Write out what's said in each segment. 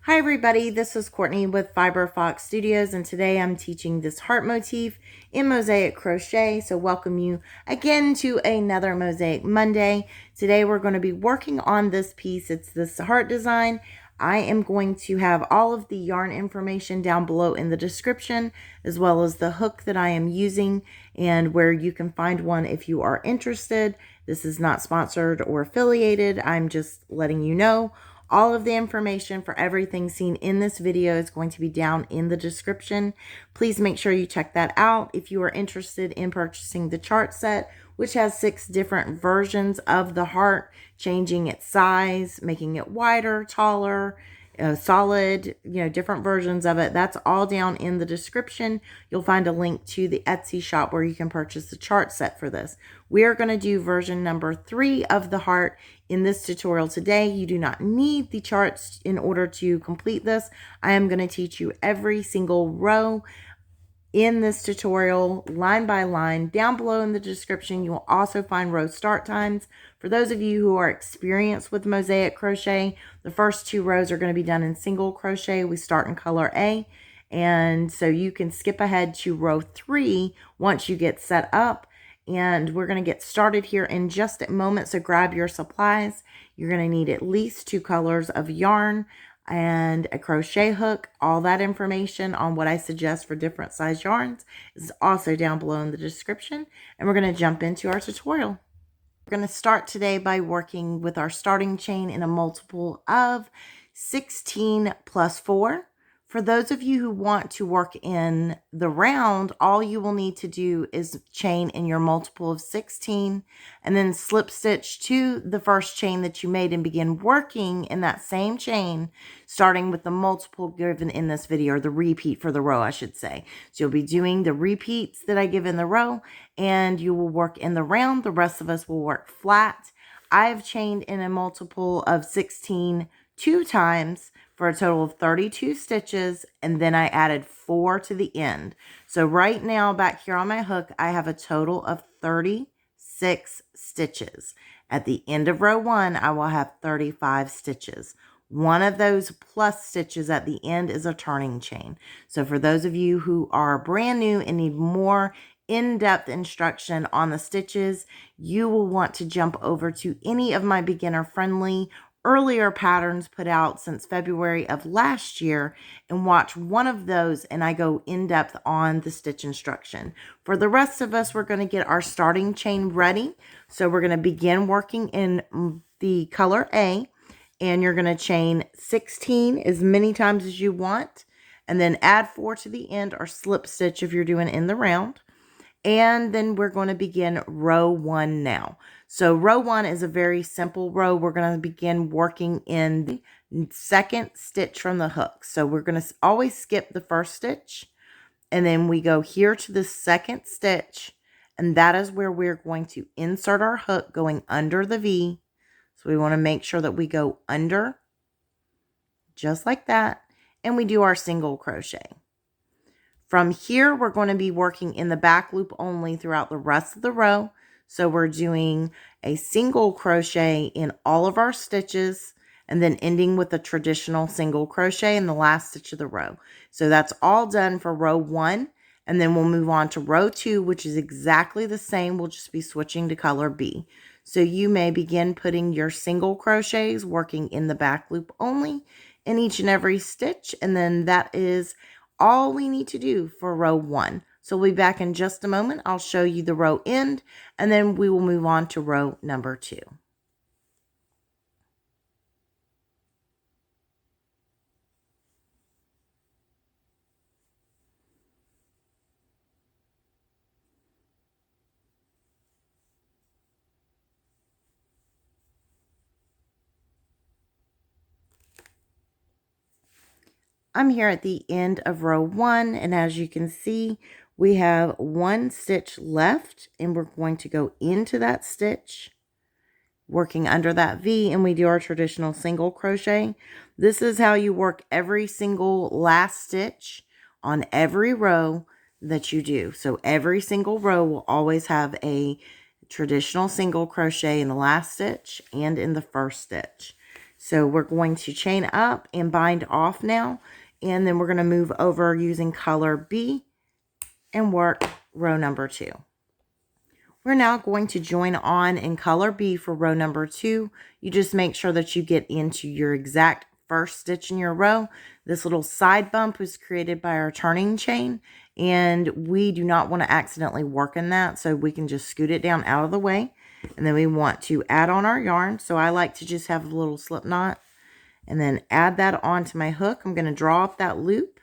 Hi everybody, this is Courtney with Fiber Fox Studios, and today I'm teaching this heart motif in mosaic crochet. So welcome you again to another Mosaic Monday. Today we're going to be working on this piece. It's this heart design. I am going to have all of the yarn information down below in the description, as well as the hook that I am using and where you can find one if you are interested. This is not sponsored or affiliated. I'm just letting you know. All of the information for everything seen in this video is going to be down in the description. Please make sure you check that out if you are interested in purchasing the chart set, which has 6 different versions of the heart, changing its size, making it wider, taller, solid, different versions of it. That's all down in the description. You'll find a link to the Etsy shop where you can purchase the chart set for this. We are going to do version number 3 of the heart in this tutorial today. You do not need the charts in order to complete this. I am going to teach you every single row in this tutorial, line by line. Down below in the description, you will also find row start times. For those of you who are experienced with mosaic crochet, the first 2 rows are going to be done in single crochet. We start in color A, and so you can skip ahead to row 3 once you get set up. And we're going to get started here in just a moment, so grab your supplies. You're going to need at least 2 colors of yarn and a crochet hook. All that information on what I suggest for different size yarns is also down below in the description. And we're going to jump into our tutorial. We're going to start today by working with our starting chain in a multiple of 16 plus 4. For those of you who want to work in the round, all you will need to do is chain in your multiple of 16 and then slip stitch to the first chain that you made and begin working in that same chain, starting with the multiple given in this video, or the repeat for the row, I should say. So you'll be doing the repeats that I give in the row, and you will work in the round. The rest of us will work flat. I've chained in a multiple of 16 2 times for a total of 32 stitches, and then I added 4 to the end. So right now back here on my hook, I have a total of 36 stitches. At the end of row 1, I will have 35 stitches. One of those plus stitches at the end is a turning chain. So for those of you who are brand new and need more in-depth instruction on the stitches, you will want to jump over to any of my beginner-friendly earlier patterns put out since February of last year and watch one of those, and I go in depth on the stitch instruction. For the rest of us, we're going to get our starting chain ready. So we're going to begin working in the color A, and you're going to chain 16 as many times as you want, and then add 4 to the end or slip stitch if you're doing in the round. And then we're going to begin row 1 now. So row 1 is a very simple row. We're going to begin working in the second stitch from the hook. So we're going to always skip the first stitch, and then we go here to the second stitch, and that is where we're going to insert our hook going under the V. So we want to make sure that we go under just like that, and we do our single crochet. From here, we're going to be working in the back loop only throughout the rest of the row. So we're doing a single crochet in all of our stitches, and then ending with a traditional single crochet in the last stitch of the row. So that's all done for row 1. And then we'll move on to row 2, which is exactly the same. We'll just be switching to color B. So you may begin putting your single crochets, working in the back loop only in each and every stitch. And then that is all we need to do for row 1. So we'll be back in just a moment. I'll show you the row end, and then we will move on to row number 2. I'm here at the end of row 1, and as you can see, we have 1 stitch left, and we're going to go into that stitch, working under that V, and we do our traditional single crochet. This is how you work every single last stitch on every row that you do. So every single row will always have a traditional single crochet in the last stitch and in the first stitch. So we're going to chain up and bind off now, and then we're going to move over using color B and work row number 2. We're now going to join on in color B for row number 2. You just make sure that you get into your exact first stitch in your row. This little side bump was created by our turning chain, and we do not want to accidentally work in that, so we can just scoot it down out of the way. And then we want to add on our yarn. So I like to just have a little slip knot and then add that onto my hook. I'm going to draw up that loop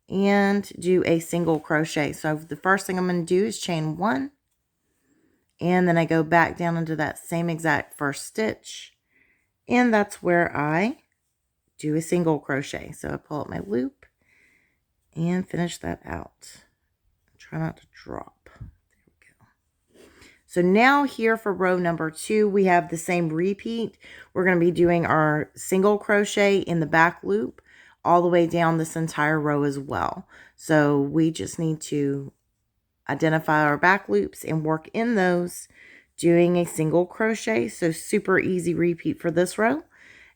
and do a single crochet. So the first thing I'm going to do is chain 1, and then I go back down into that same exact first stitch, and that's where I do a single crochet. So I pull up my loop and finish that out. Try not to drop. So now here for row number 2, we have the same repeat. We're going to be doing our single crochet in the back loop all the way down this entire row as well. So we just need to identify our back loops and work in those doing a single crochet. So super easy repeat for this row.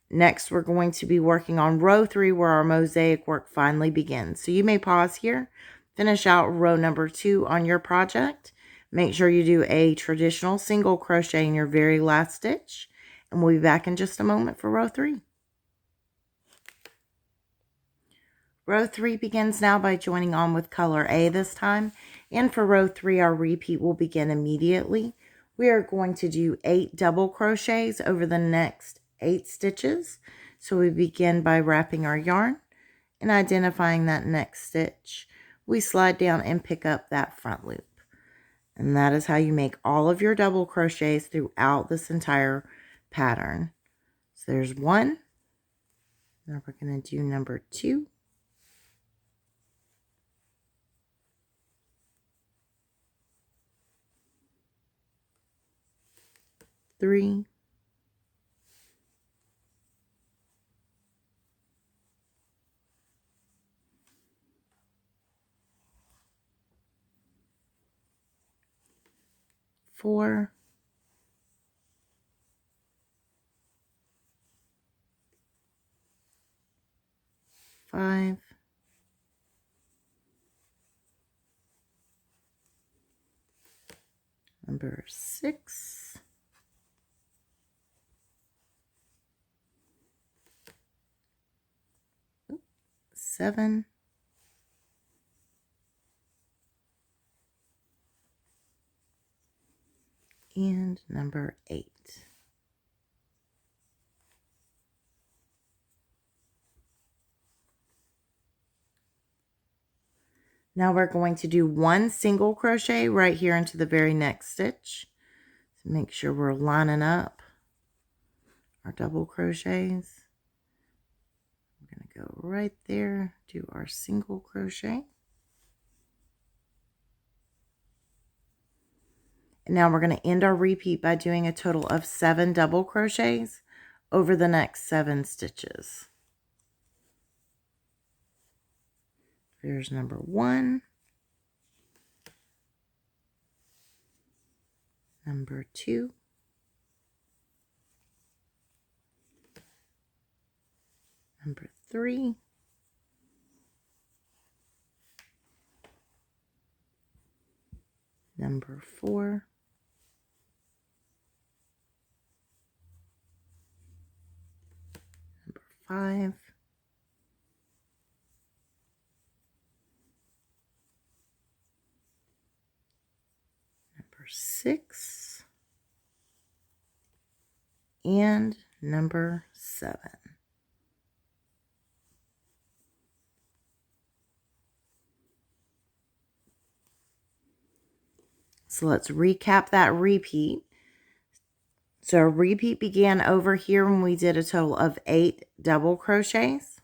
Next, we're going to be working on row 3 where our mosaic work finally begins. So you may pause here, finish out row number 2 on your project. Make sure you do a traditional single crochet in your very last stitch, and we'll be back in just a moment for row 3. Row 3 begins now by joining on with color A this time, and for row 3 our repeat will begin immediately. We are going to do 8 double crochets over the next 8 stitches. So we begin by wrapping our yarn and identifying that next stitch. We slide down and pick up that front loop. And that is how you make all of your double crochets throughout this entire pattern. So there's 1. Now we're going to do number 2. 3. 4. 5. Number 6. 7. And number 8. Now we're going to do 1 single crochet right here into the very next stitch. So make sure we're lining up our double crochets. We're going to go right there, do our single crochet. And now we're going to end our repeat by doing a total of 7 double crochets over the next 7 stitches. Here's number 1, number 2, number 3, number 4, number 5, number 6, and number 7. So let's recap that repeat. So our repeat began over here when we did a total of 8 double crochets,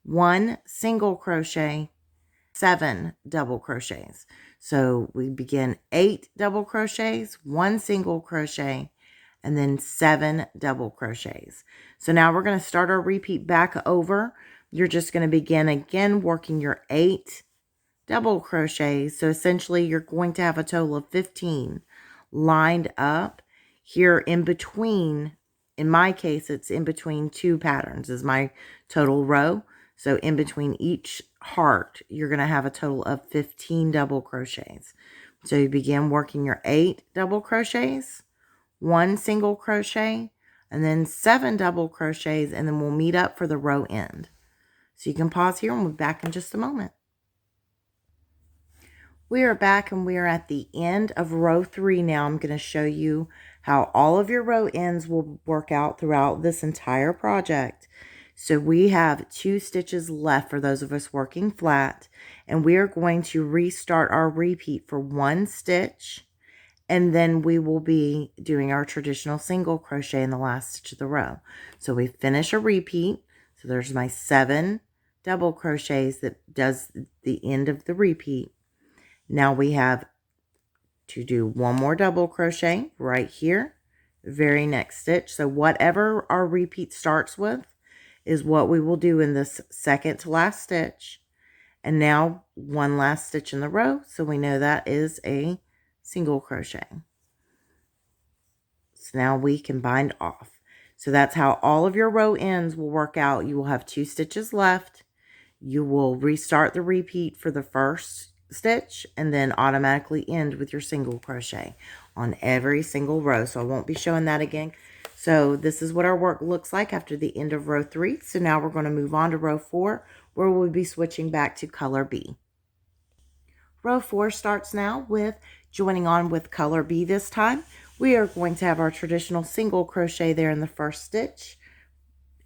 1 single crochet, 7 double crochets. So we begin 8 double crochets, 1 single crochet, and then 7 double crochets. So now we're going to start our repeat back over. You're just going to begin again working your 8 double crochets. So essentially you're going to have a total of 15 lined up here in between in my case, it's in between 2 patterns is my total row. So in between each heart, you're going to have a total of 15 double crochets. So you begin working your 8 double crochets, 1 single crochet, and then 7 double crochets, and then we'll meet up for the row end. So you can pause here and we'll be back in just a moment. We are back and we are at the end of row 3 now. I'm going to show you how all of your row ends will work out throughout this entire project. So we have 2 stitches left for those of us working flat, and we are going to restart our repeat for 1 stitch, and then we will be doing our traditional single crochet in the last stitch of the row. So we finish a repeat. So there's my 7 double crochets that does the end of the repeat. Now we have to do 1 more double crochet right here, very next stitch. So whatever our repeat starts with is what we will do in this second to last stitch. And now 1 last stitch in the row, so we know that is a single crochet. So now we can bind off. So that's how all of your row ends will work out. You will have 2 stitches left. You will restart the repeat for the first stitch and then automatically end with your single crochet on every single row. So I won't be showing that again. So this is what our work looks like after the end of row 3. So now we're going to move on to row 4, where we'll be switching back to color B. Row 4 starts now with joining on with color B this time. We are going to have our traditional single crochet there in the first stitch.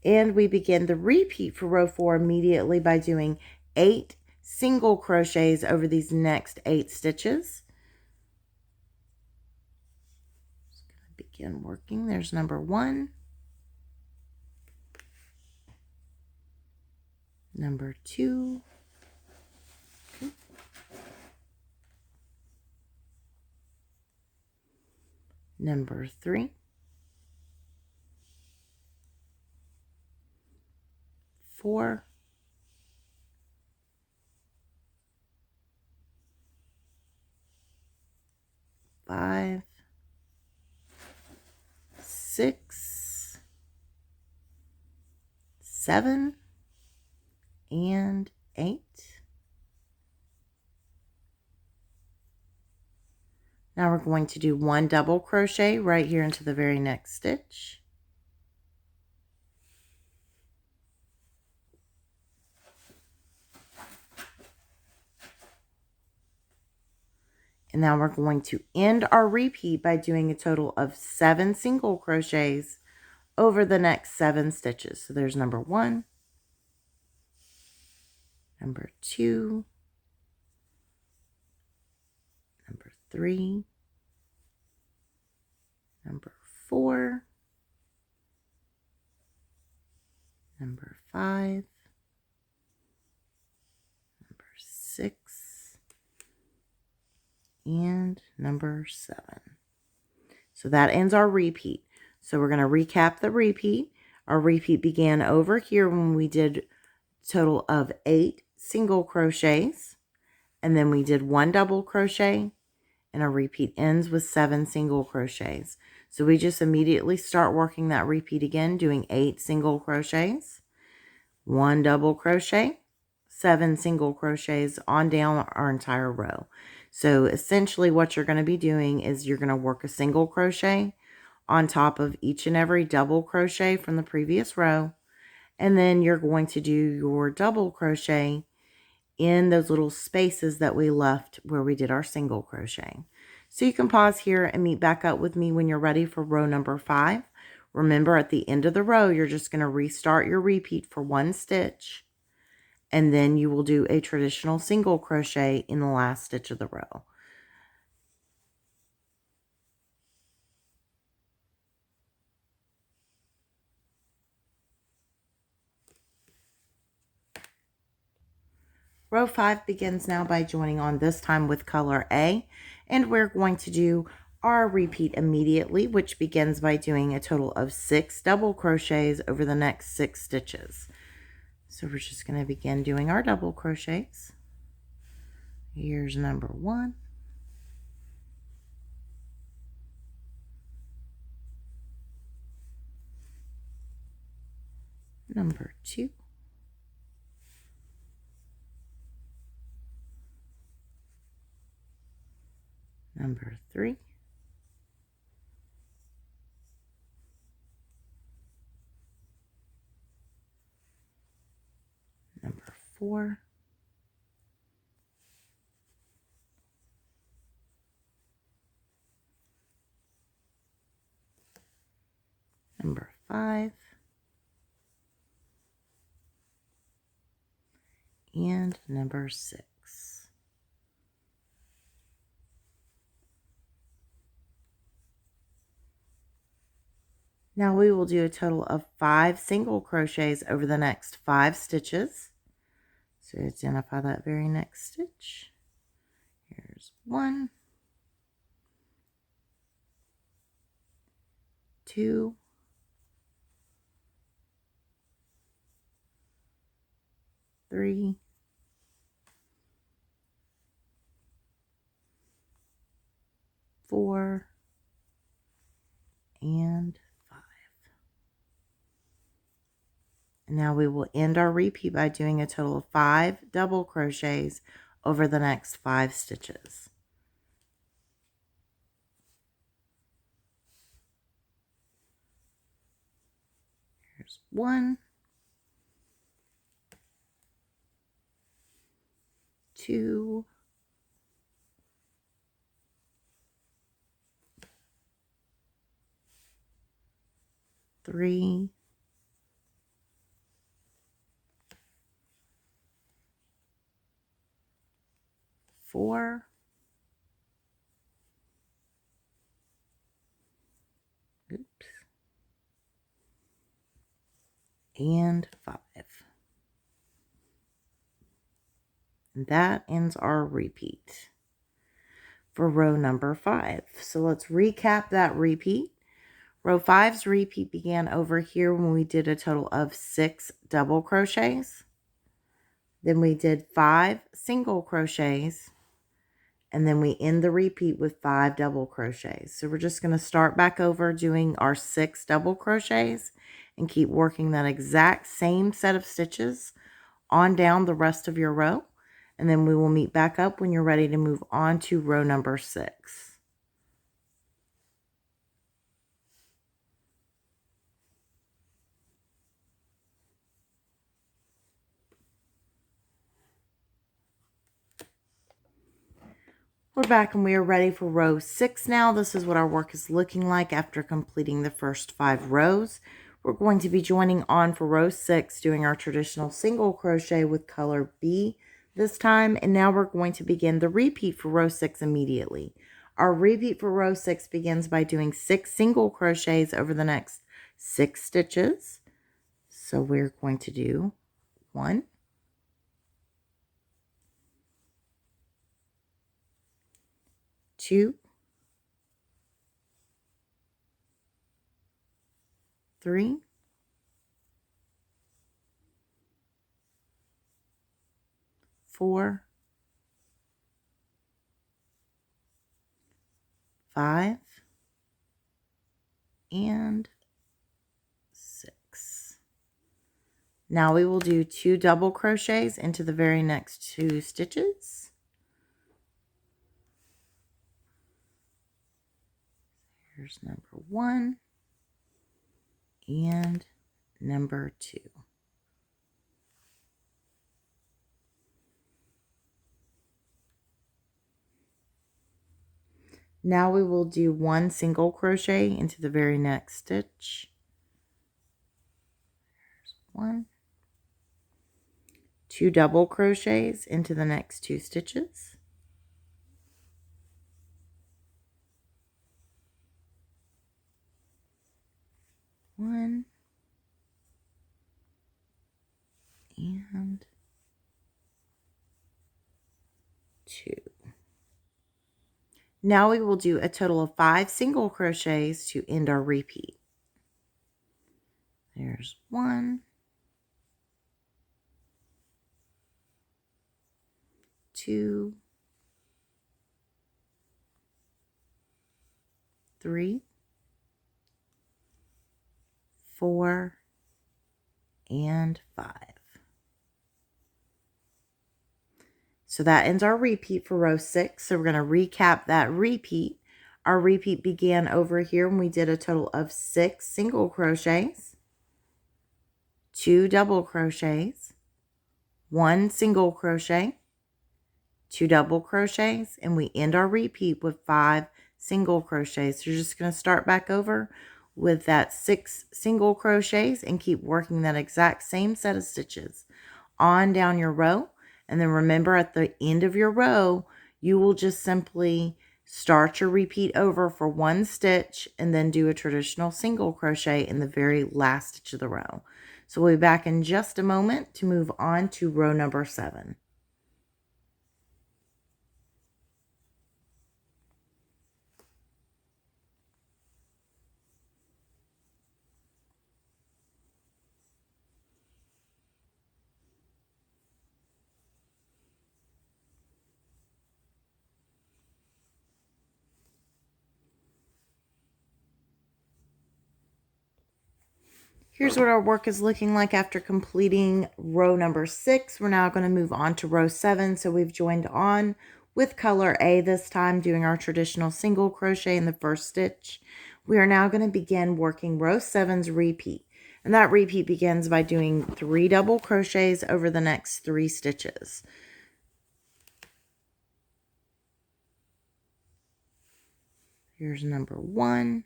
And we begin the repeat for row 4 immediately by doing 8 single crochets over these next 8 stitches. Just going to begin working. There's number 1, number 2, number 3, 4, 5, 6, 7, and 8. Now we're going to do 1 double crochet right here into the very next stitch. And now we're going to end our repeat by doing a total of 7 single crochets over the next 7 stitches. So there's number 1, number 2, number 3, number 4, number 5, number 6, and number 7. So that ends our repeat. So we're going to recap the repeat. Our repeat began over here when we did a total of 8 single crochets, and then we did 1 double crochet, and our repeat ends with 7 single crochets. So we just immediately start working that repeat again, doing 8 single crochets, 1 double crochet, 7 single crochets on down our entire row. So essentially what you're going to be doing is you're going to work a single crochet on top of each and every double crochet from the previous row, and then you're going to do your double crochet in those little spaces that we left where we did our single crochet. So you can pause here and meet back up with me when you're ready for row number 5. Remember, at the end of the row, you're just going to restart your repeat for 1 stitch, and then you will do a traditional single crochet in the last stitch of the row. Row 5 begins now by joining on this time with color A, and we're going to do our repeat immediately, which begins by doing a total of 6 double crochets over the next 6 stitches. So we're just going to begin doing our double crochets. Here's number 1. number 2, number 3, number 4, number 5, and number 6. Now we will do a total of 5 single crochets over the next 5 stitches. So identify that very next stitch. Here's 1, 2, 3, 4, and 5. And now we will end our repeat by doing a total of 5 double crochets over the next 5 stitches. Here's 1, 2, 3, 4, oops, and 5. And that ends our repeat for row number 5. So let's recap that repeat. Row 5's repeat began over here when we did a total of 6 double crochets. Then we did 5 single crochets. And then we end the repeat with 5 double crochets. So we're just going to start back over doing our 6 double crochets and keep working that exact same set of stitches on down the rest of your row. And then we will meet back up when you're ready to move on to row number 6. We're back and we are ready for row 6 now. This is what our work is looking like after completing the first 5 rows. We're going to be joining on for row 6, doing our traditional single crochet with color B this time. And now we're going to begin the repeat for row 6 immediately. Our repeat for row 6 begins by doing 6 single crochets over the next 6 stitches. So we're going to do 1, 2, 3, 4, 5, and 6. Now we will do 2 double crochets into the very next 2 stitches. Here's number 1 and number 2. Now we will do 1 single crochet into the very next stitch. Here's 1. 2 double crochets into the next 2 stitches. One and 2. Now we will do a total of 5 single crochets to end our repeat. There's 1, 2, 3, 4, and 5. So that ends our repeat for row 6. So we're going to recap that repeat. Our repeat began over here when we did a total of 6 single crochets, 2 double crochets, 1 single crochet, 2 double crochets, and we end our repeat with 5 single crochets. So you're just going to start back over with that 6 single crochets and keep working that exact same set of stitches on down your row. And then remember, at the end of your row, you will just simply start your repeat over for 1 stitch and then do a traditional single crochet in the very last stitch of the row. So we'll be back in just a moment to move on to row number 7. Here's what our work is looking like after completing row number 6. We're now going to move on to row 7. So we've joined on with color A this time, doing our traditional single crochet in the first stitch. We are now going to begin working row 7's repeat. And that repeat begins by doing 3 double crochets over the next 3 stitches. Here's number 1.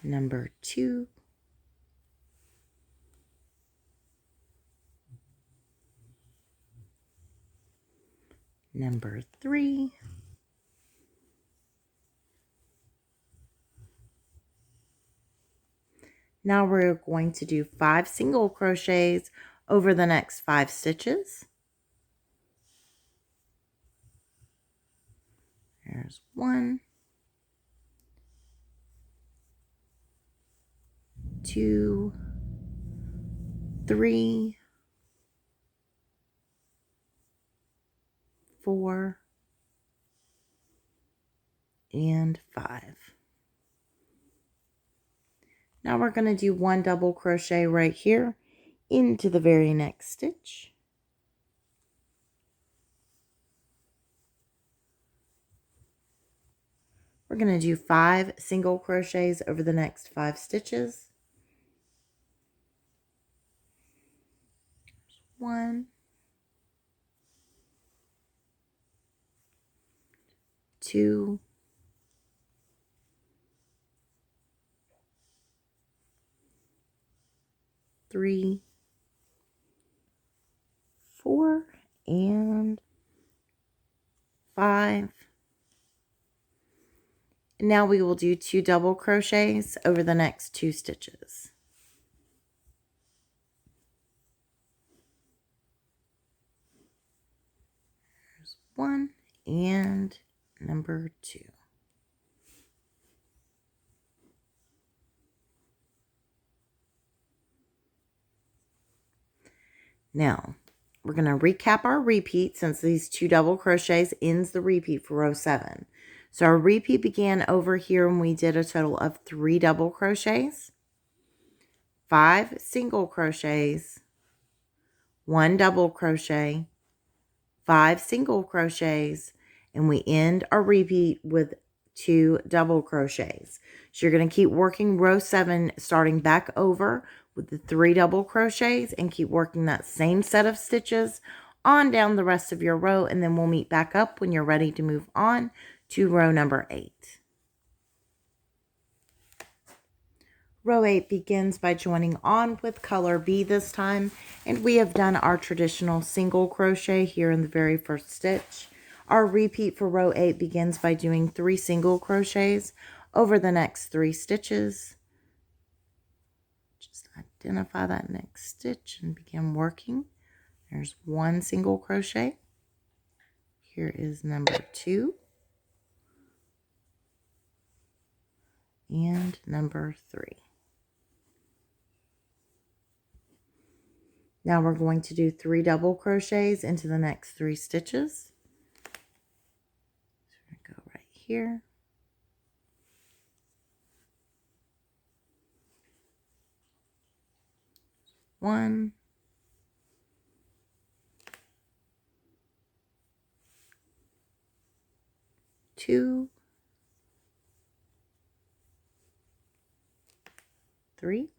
Number 2. Number 3. Now we're going to do 5 single crochets over the next 5 stitches. There's 1, 2, 3, 4, and 5. Now we're going to do 1 double crochet right here into the very next stitch. We're going to do 5 single crochets over the next 5 stitches. 1, 2, 3, 4, and 5. And now we will do 2 double crochets over the next 2 stitches. There's 1 and number 2. Now, we're going to recap our repeat since these 2 double crochets ends the repeat for row 7. So our repeat began over here when we did a total of 3 double crochets, 5 single crochets, 1 double crochet, 5 single crochets, and we end our repeat with 2 double crochets. So you're going to keep working row 7, starting back over with the 3 double crochets and keep working that same set of stitches on down the rest of your row, and then we'll meet back up when you're ready to move on to row number 8. Row 8 begins by joining on with color B this time, and we have done our traditional single crochet here in the very first stitch. Our repeat for row 8 begins by doing 3 single crochets over the next 3 stitches. Just identify that next stitch and begin working. There's 1 single crochet. Here is number 2. And number 3. Now we're going to do 3 double crochets into the next 3 stitches. So we're going to go right here. 1, 2, 3, 4.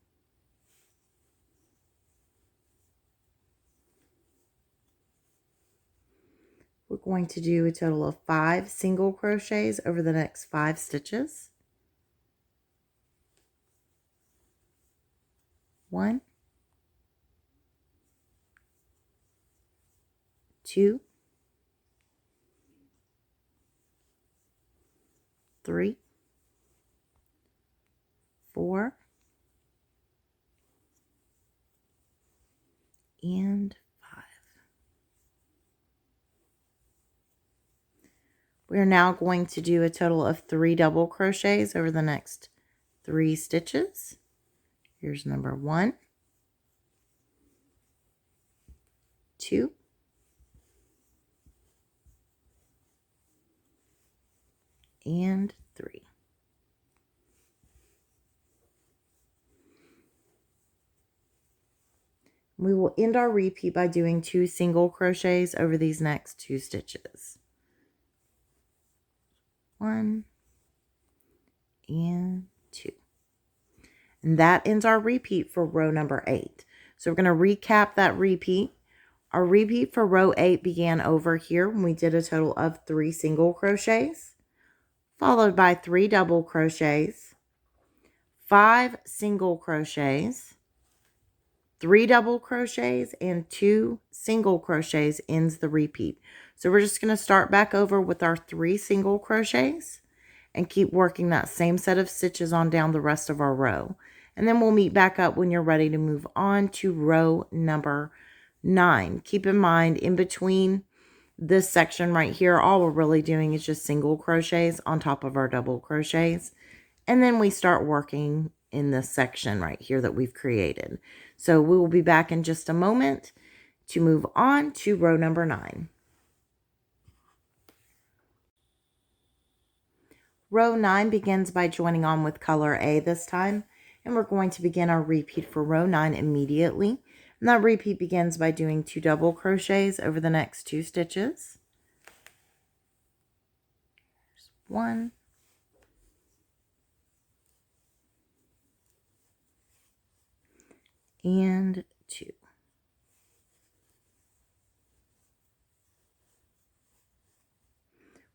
We're going to do a total of 5 single crochets over the next 5 stitches. 1, 2, 3, 4, and 5. We are now going to do a total of 3 double crochets over the next 3 stitches. Here's number 1, 2, and 3. We will end our repeat by doing 2 single crochets over these next 2 stitches. 1 and 2. And that ends our repeat for row number 8. So we're going to recap that repeat. Our repeat for row 8 began over here when we did a total of 3 single crochets, followed by 3 double crochets, 5 single crochets, 3 double crochets, and 2 single crochets ends the repeat. So we're just going to start back over with our 3 single crochets and keep working that same set of stitches on down the rest of our row. And then we'll meet back up when you're ready to move on to row number 9. Keep in mind, in between this section right here, all we're really doing is just single crochets on top of our double crochets. And then we start working in this section right here that we've created. So we will be back in just a moment to move on to row number 9. Row 9 begins by joining on with color A this time, and we're going to begin our repeat for row 9 immediately. And that repeat begins by doing 2 double crochets over the next 2 stitches. There's 1, and 2.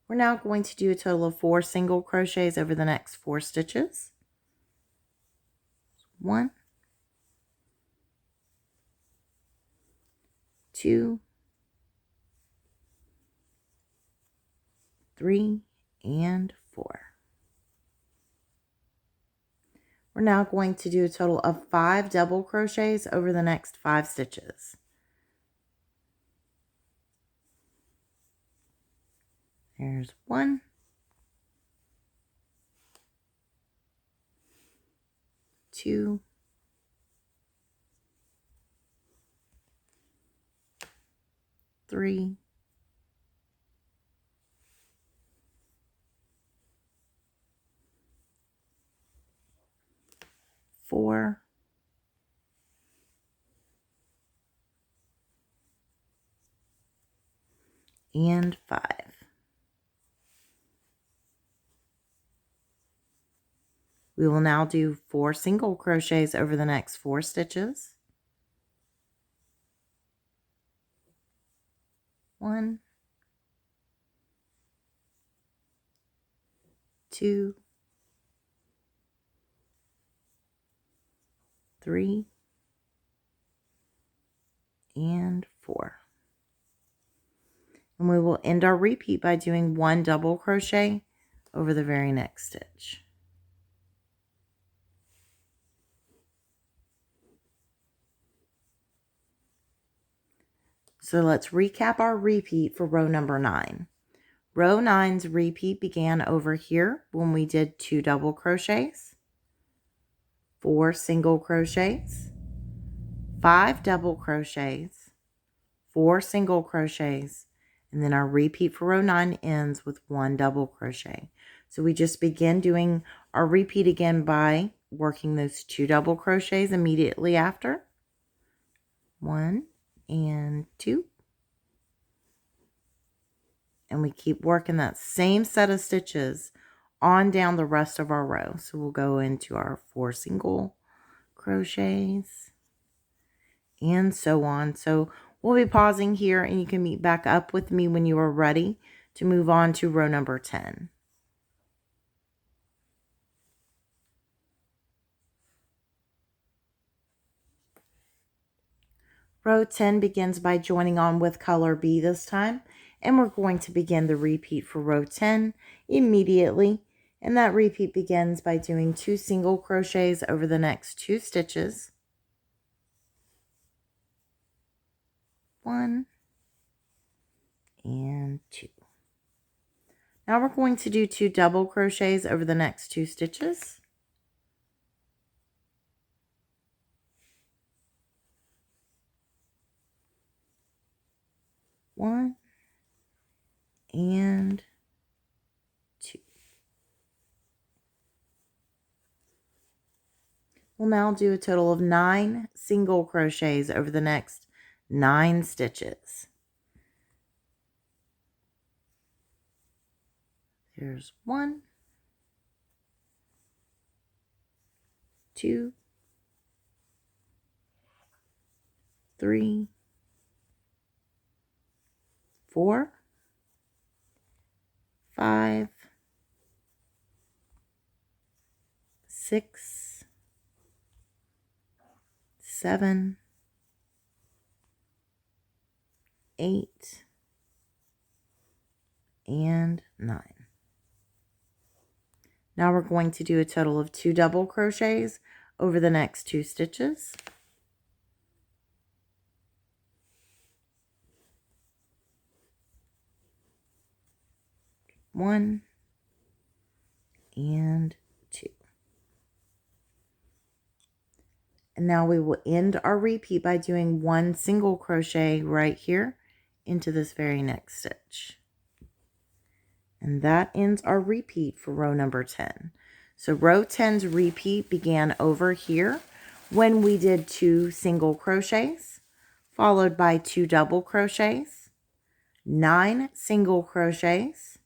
We're now going to do a total of 4 single crochets over the next 4 stitches. 1, 2, 3, and 4. We're now going to do a total of 5 double crochets over the next 5 stitches. There's 1, 2, 3, 4, and 5. We will now do 4 single crochets over the next 4 stitches. 1, 2, 3, and 4. And we will end our repeat by doing 1 double crochet over the very next stitch. So let's recap our repeat for row number 9. Row 9's repeat began over here when we did 2 double crochets, 4 single crochets, 5 double crochets, 4 single crochets, and then our repeat for row 9 ends with 1 double crochet. So we just begin doing our repeat again by working those 2 double crochets immediately after. 1 and 2. And we keep working that same set of stitches on down the rest of our row. So we'll go into our 4 single crochets and so on. So we'll be pausing here and you can meet back up with me when you are ready to move on to row number 10. Row 10 begins by joining on with color B this time, and we're going to begin the repeat for row 10 immediately. And that repeat begins by doing 2 single crochets over the next 2 stitches. 1 and 2. Now we're going to do 2 double crochets over the next 2 stitches. 1 and 2. We'll now do a total of 9 single crochets over the next 9 stitches. There's 1, 2, 3, 4, 5, 6, 7, 8, and 9. Now we're going to do a total of 2 double crochets over the next 2 stitches. 1 and 2. And now we will end our repeat by doing 1 single crochet right here into this very next stitch. And that ends our repeat for row number 10. So row 10's repeat began over here when we did 2 single crochets, followed by 2 double crochets, 9 single crochets,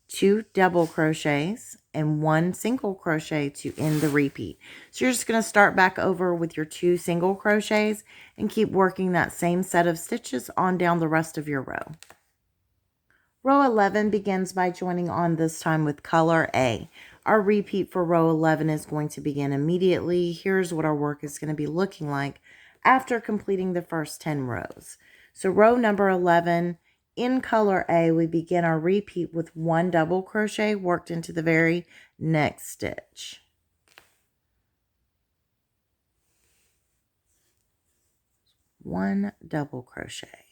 2 double crochets, and 1 single crochet to end the repeat. So you're just going to start back over with your 2 single crochets and keep working that same set of stitches on down the rest of your row. Row 11 begins by joining on this time with color A. Our repeat for row 11 is going to begin immediately. Here's what our work is going to be looking like after completing the first 10 rows. So row number 11, in color A, we begin our repeat with 1 double crochet worked into the very next stitch. One double crochet.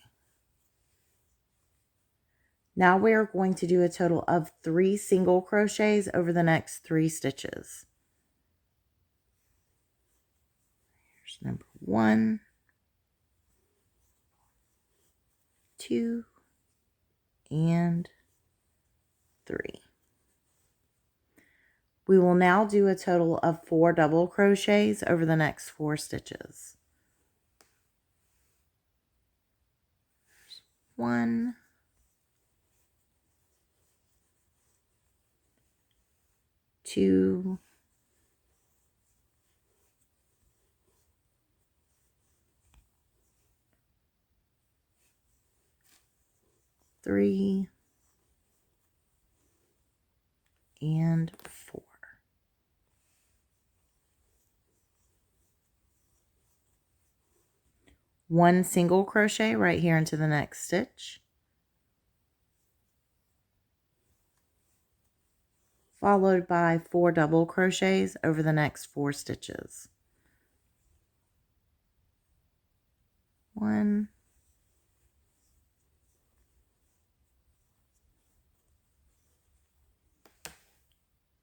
Now we are going to do a total of 3 single crochets over the next 3 stitches. Here's number 1, 2, and 3. We will now do a total of 4 double crochets over the next 4 stitches. 1, 2, 3, and 4. One single crochet right here into the next stitch, followed by 4 double crochets over the next 4 stitches. 1,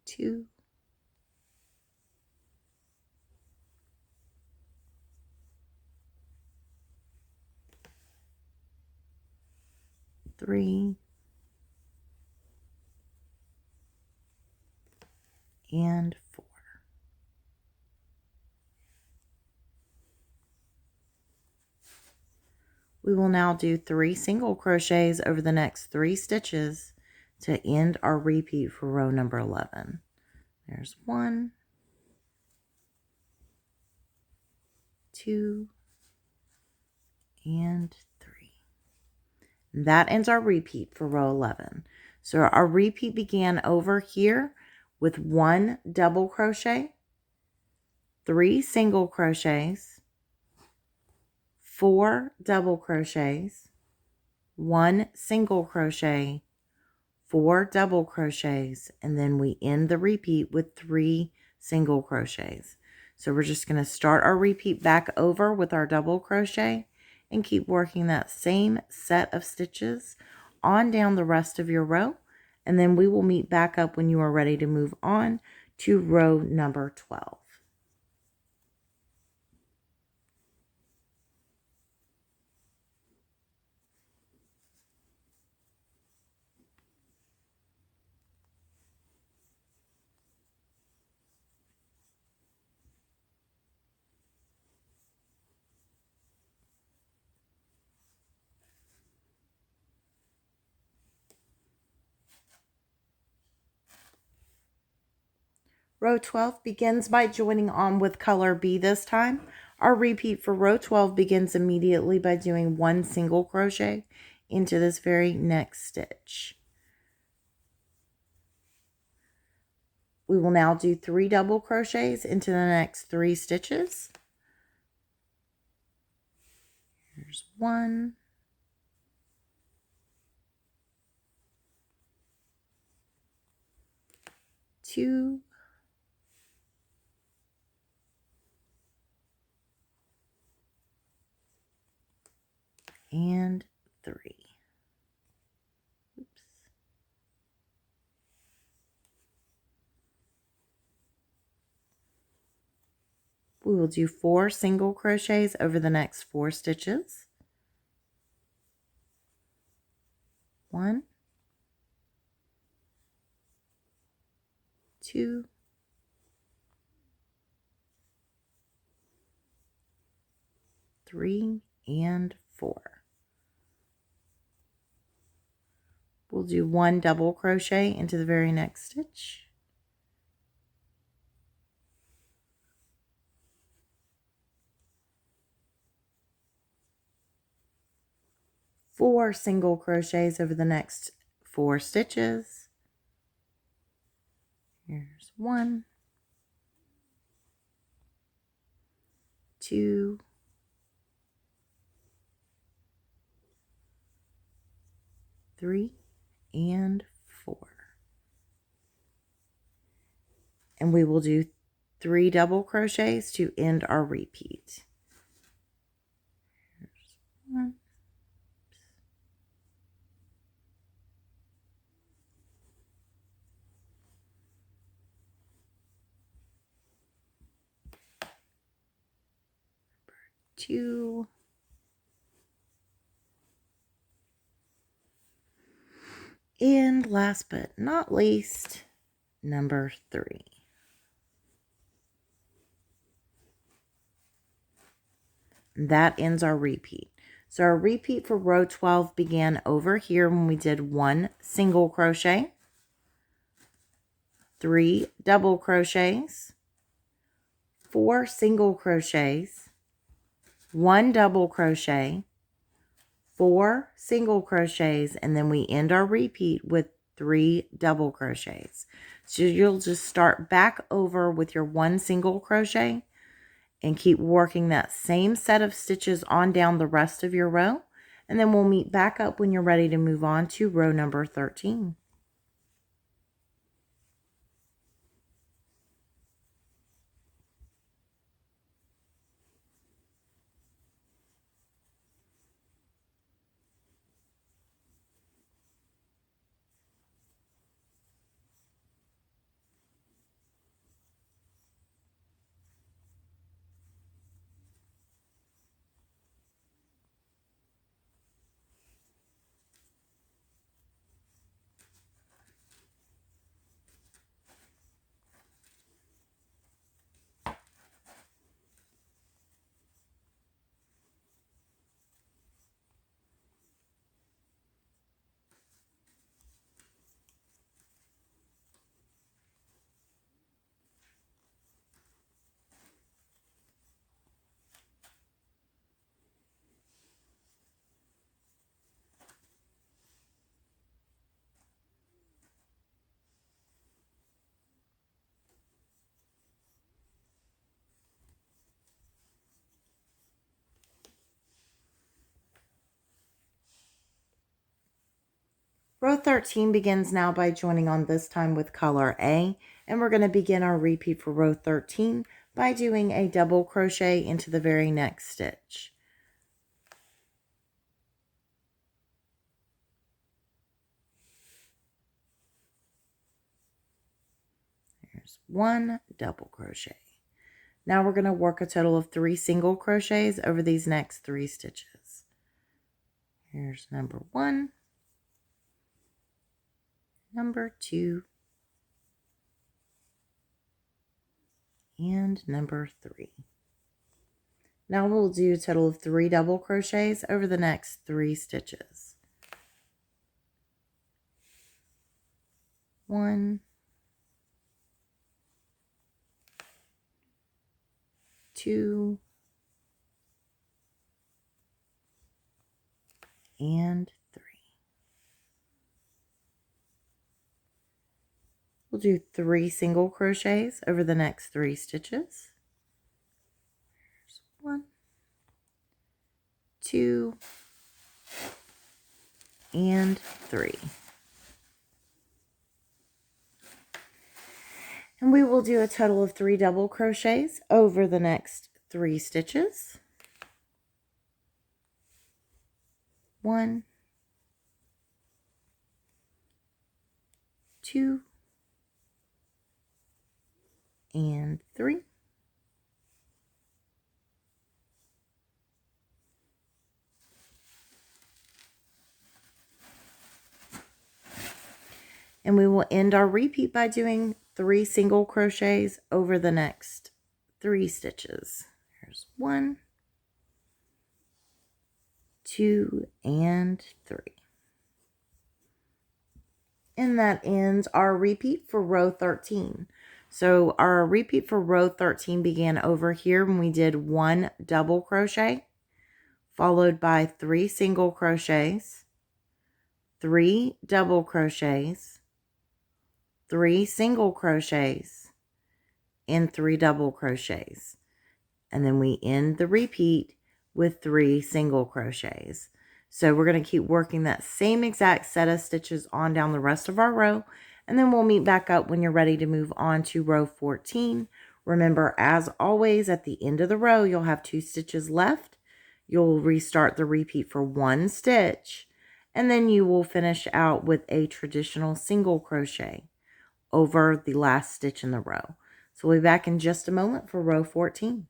2, 3, and 4. We will now do 3 single crochets over the next 3 stitches to end our repeat for row number 11. There's 1, 2, and 3. That ends our repeat for row 11. So our repeat began over here with 1 double crochet, 3 single crochets, 4 double crochets, 1 single crochet, 4 double crochets, and then we end the repeat with 3 single crochets. So we're just going to start our repeat back over with our double crochet and keep working that same set of stitches on down the rest of your row, and then we will meet back up when you are ready to move on to row number 12. Row 12 begins by joining on with color B this time. Our repeat for row 12 begins immediately by doing 1 single crochet into this very next stitch. We will now do 3 double crochets into the next 3 stitches. Here's 1, 2, and 3. Oops. We will do 4 single crochets over the next 4 stitches. 1, 2, 3, and 4. We'll do 1 double crochet into the very next stitch. 4 single crochets over the next 4 stitches. Here's 1, 2, 3, and 4. And we will do 3 double crochets to end our repeat. Here's 1, 2, and last but not least, number 3. That ends our repeat. So our repeat for row 12 began over here when we did 1 single crochet, 3 double crochets, 4 single crochets, 1 double crochet, 4 single crochets, and then we end our repeat with 3 double crochets. So you'll just start back over with your 1 single crochet and keep working that same set of stitches on down the rest of your row, and then we'll meet back up when you're ready to move on to row number 13. Row 13 begins now by joining on this time with color A, and we're going to begin our repeat for row 13 by doing a double crochet into the very next stitch. There's one double crochet. Now we're going to work a total of 3 single crochets over these next 3 stitches. Here's number 1, number 2, and number 3. Now we'll do a total of 3 double crochets over the next 3 stitches. 1, 2, and 3. We'll do 3 single crochets over the next 3 stitches. There's 1, 2, and 3. And we will do a total of 3 double crochets over the next 3 stitches. 1, 2, and 3. And we will end our repeat by doing 3 single crochets over the next 3 stitches. Here's 1, 2, and 3. And that ends our repeat for row 13. So our repeat for row 13 began over here when we did 1 double crochet, followed by 3 single crochets, 3 double crochets, 3 single crochets, and 3 double crochets. And then we end the repeat with 3 single crochets. So we're going to keep working that same exact set of stitches on down the rest of our row, and then we'll meet back up when you're ready to move on to row 14. Remember, as always, at the end of the row, you'll have 2 stitches left. You'll restart the repeat for 1 stitch, and then you will finish out with a traditional single crochet over the last stitch in the row. So we'll be back in just a moment for row 14.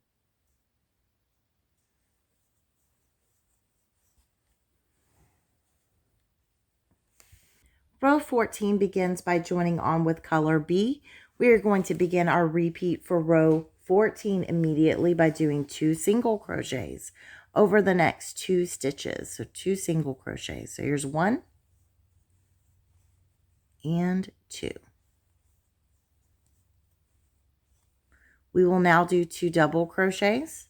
Row 14 begins by joining on with color B. We are going to begin our repeat for row 14 immediately by doing 2 single crochets over the next 2 stitches. So 2 single crochets. So here's 1 and 2. We will now do 2 double crochets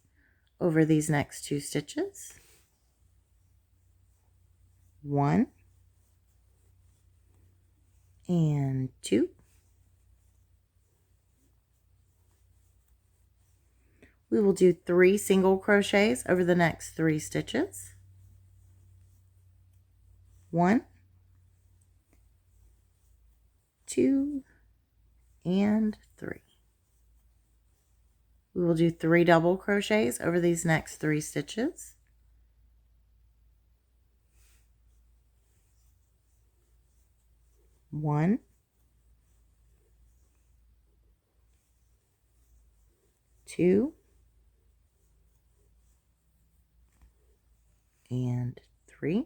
over these next 2 stitches. 1 and 2. We will do 3 single crochets over the next 3 stitches. 1, 2, and 3. We will do 3 double crochets over these next 3 stitches. 1, 2, and 3.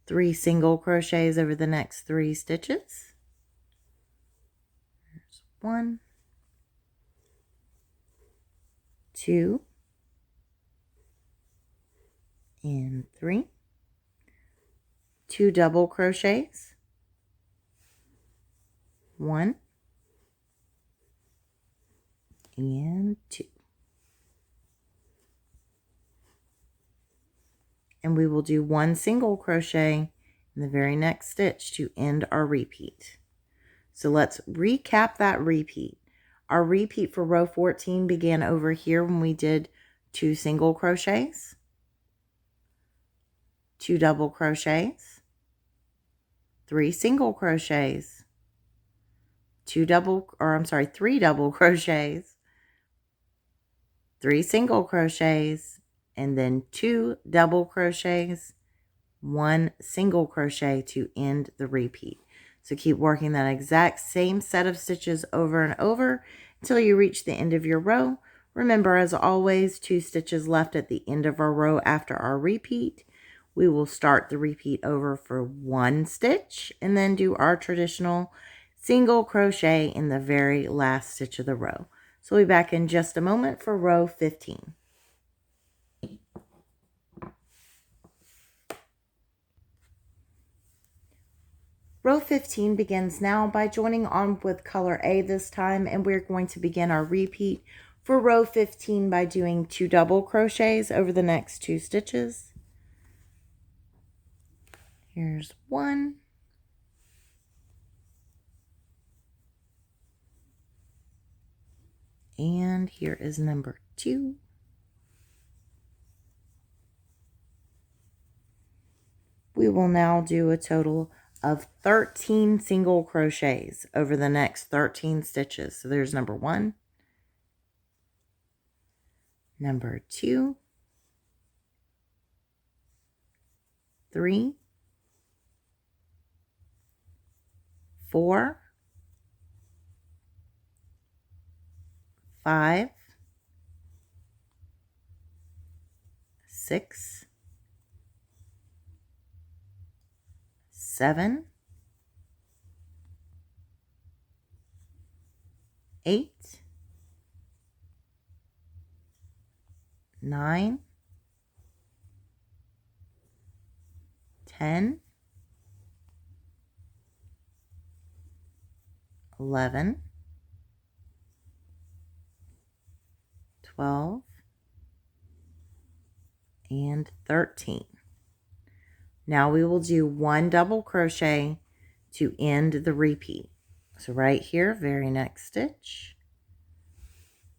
Three single crochets over the next 3 stitches. There's 1, 2, and 3. 2 double crochets. 1 and 2. And we will do 1 single crochet in the very next stitch to end our repeat. So let's recap that repeat. Our repeat for row 14 began over here when we did 2 single crochets, 2 double crochets, 3 single crochets, 3 double crochets, 3 single crochets, and then 2 double crochets, 1 single crochet to end the repeat. So keep working that exact same set of stitches over and over until you reach the end of your row. Remember, as always, 2 stitches left at the end of our row after our repeat. We will start the repeat over for 1 stitch and then do our traditional single crochet in the very last stitch of the row. So we'll be back in just a moment for row 15. Row 15 begins now by joining on with color A this time, and we're going to begin our repeat for row 15 by doing 2 double crochets over the next 2 stitches. Here's 1. And here is number 2. We will now do a total of 13 single crochets over the next 13 stitches. So there's number 1, number 2, 3, 4, 5, 6, 7, 8, 9, 10, 11, 12, and 13. Now we will do 1 double crochet to end the repeat. So right here, very next stitch,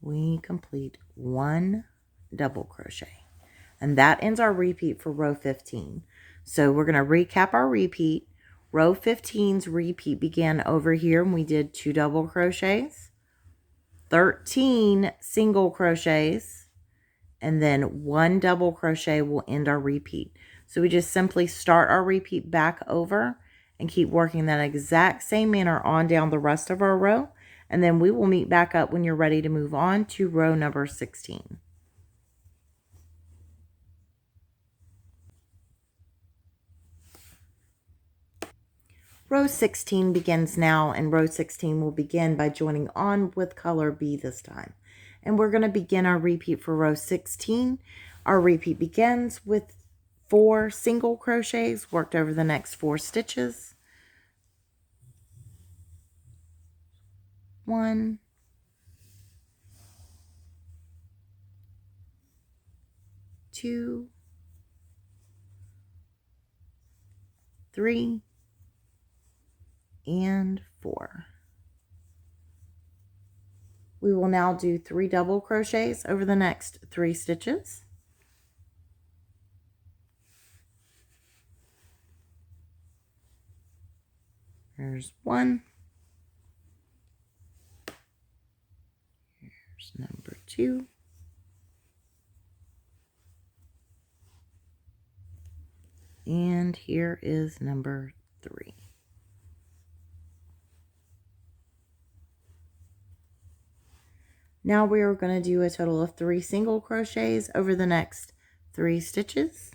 we complete 1 double crochet. And that ends our repeat for row 15. So we're going to recap our repeat. Row 15's repeat began over here and we did 2 double crochets, 13 single crochets, and then 1 double crochet will end our repeat. So we just simply start our repeat back over and keep working that exact same manner on down the rest of our row. And then we will meet back up when you're ready to move on to row number 16. Row 16 begins now, and row 16 will begin by joining on with color B this time. And we're going to begin our repeat for row 16. Our repeat begins with 4 single crochets worked over the next 4 stitches. 1, 2, 3, and 4. We will now do 3 double crochets over the next 3 stitches. There's 1. Here's number 2. And here is number 3. Now we are going to do a total of 3 single crochets over the next 3 stitches.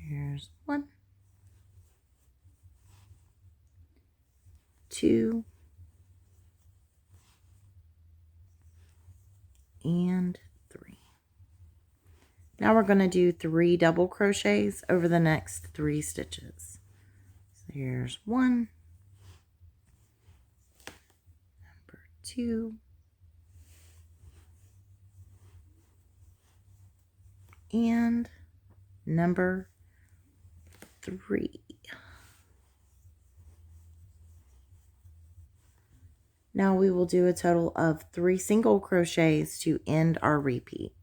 Here's 1, 2, and 3. Now we're going to do 3 double crochets over the next 3 stitches. So here's 1, number 2, and number 3. Now we will do a total of 3 single crochets to end our repeat.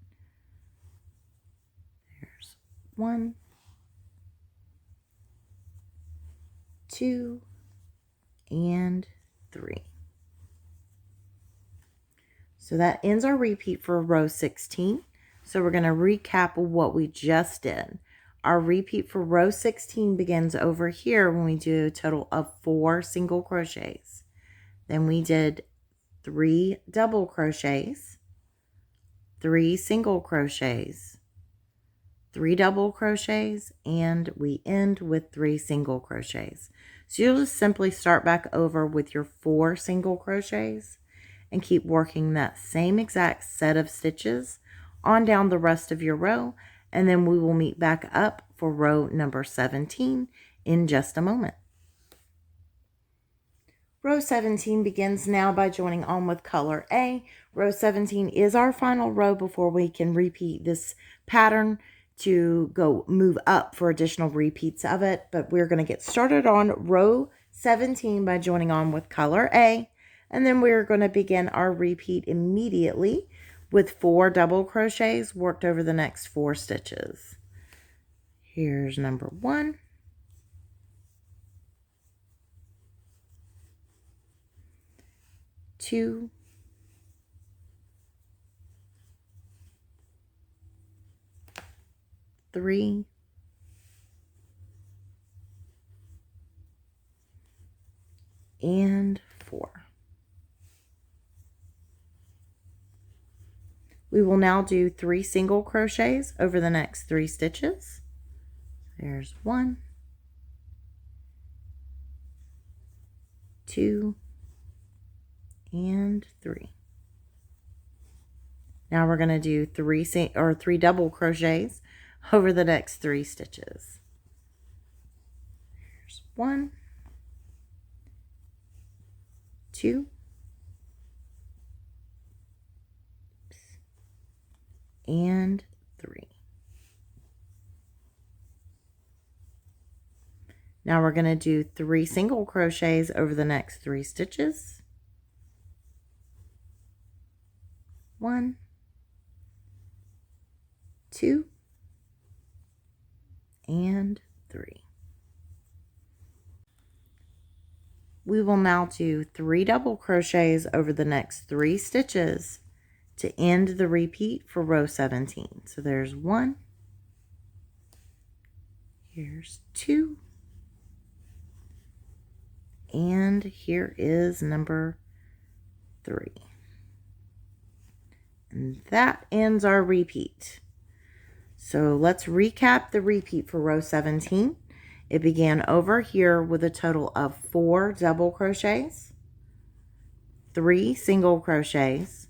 There's 1, 2, and 3. So that ends our repeat for row 16. So we're going to recap what we just did. Our repeat for row 16 begins over here when we do a total of 4 single crochets. Then we did 3 double crochets, 3 single crochets, 3 double crochets, and we end with 3 single crochets. So you'll just simply start back over with your 4 single crochets and keep working that same exact set of stitches on down the rest of your row, and then we will meet back up for row number 17 in just a moment. Row 17 begins now by joining on with color A. Row 17 is our final row before we can repeat this pattern to go move up for additional repeats of it, but we're going to get started on row 17 by joining on with color A, and then we're going to begin our repeat immediately with 4 double crochets worked over the next 4 stitches. Here's number 1, 2, 3, and 4. We will now do 3 single crochets over the next 3 stitches. There's 1, 2, and 3. Now we're going to do 3 double crochets over the next 3 stitches. There's 1, 2, and 3. Now we're going to do 3 single crochets over the next 3 stitches. 1, 2, and 3. We will now do 3 double crochets over the next 3 stitches to end the repeat for row 17. So there's 1, here's 2, and here is number 3. And that ends our repeat. So let's recap the repeat for row 17. It began over here with a total of 4 double crochets, 3 single crochets,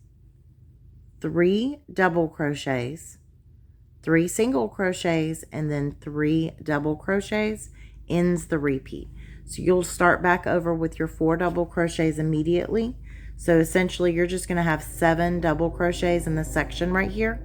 3 double crochets, 3 single crochets, and then 3 double crochets ends the repeat. So you'll start back over with your 4 double crochets immediately. So essentially you're just going to have 7 double crochets in this section right here.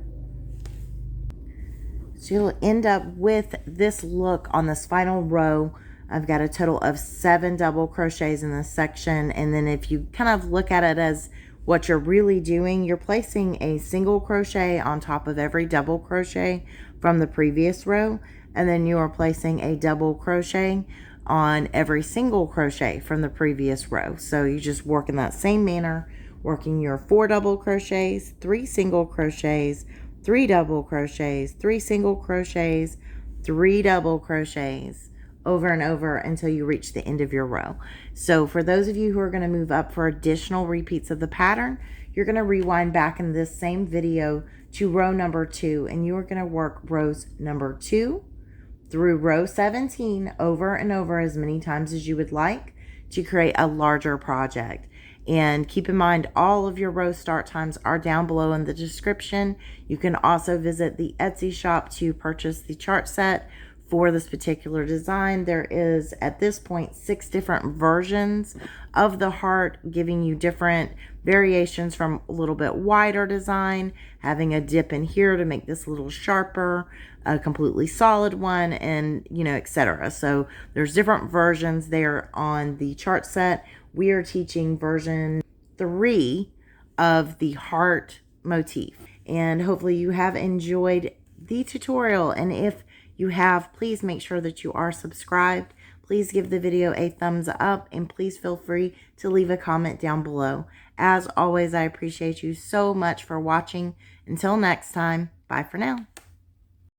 So you'll end up with this look on this final row. I've got a total of 7 double crochets in this section, and then if you kind of look at it as what you're really doing, you're placing a single crochet on top of every double crochet from the previous row, and then you are placing a double crochet on every single crochet from the previous row. So you just work in that same manner, working your 4 double crochets, 3 single crochets, 3 double crochets, 3 single crochets, 3 double crochets over and over until you reach the end of your row. So for those of you who are going to move up for additional repeats of the pattern, you're going to rewind back in this same video to row number 2, and you are going to work rows number 2 through row 17 over and over as many times as you would like to create a larger project. And keep in mind, all of your row start times are down below in the description. You can also visit the Etsy shop to purchase the chart set for this particular design. There is, at this point, 6 different versions of the heart, giving you different variations from a little bit wider design, having a dip in here to make this a little sharper, a completely solid one, and etc. So there's different versions there on the chart set. We are teaching version 3 of the heart motif. And hopefully you have enjoyed the tutorial. And if you have, please make sure that you are subscribed. Please give the video a thumbs up, and please feel free to leave a comment down below. As always, I appreciate you so much for watching. Until next time, bye for now.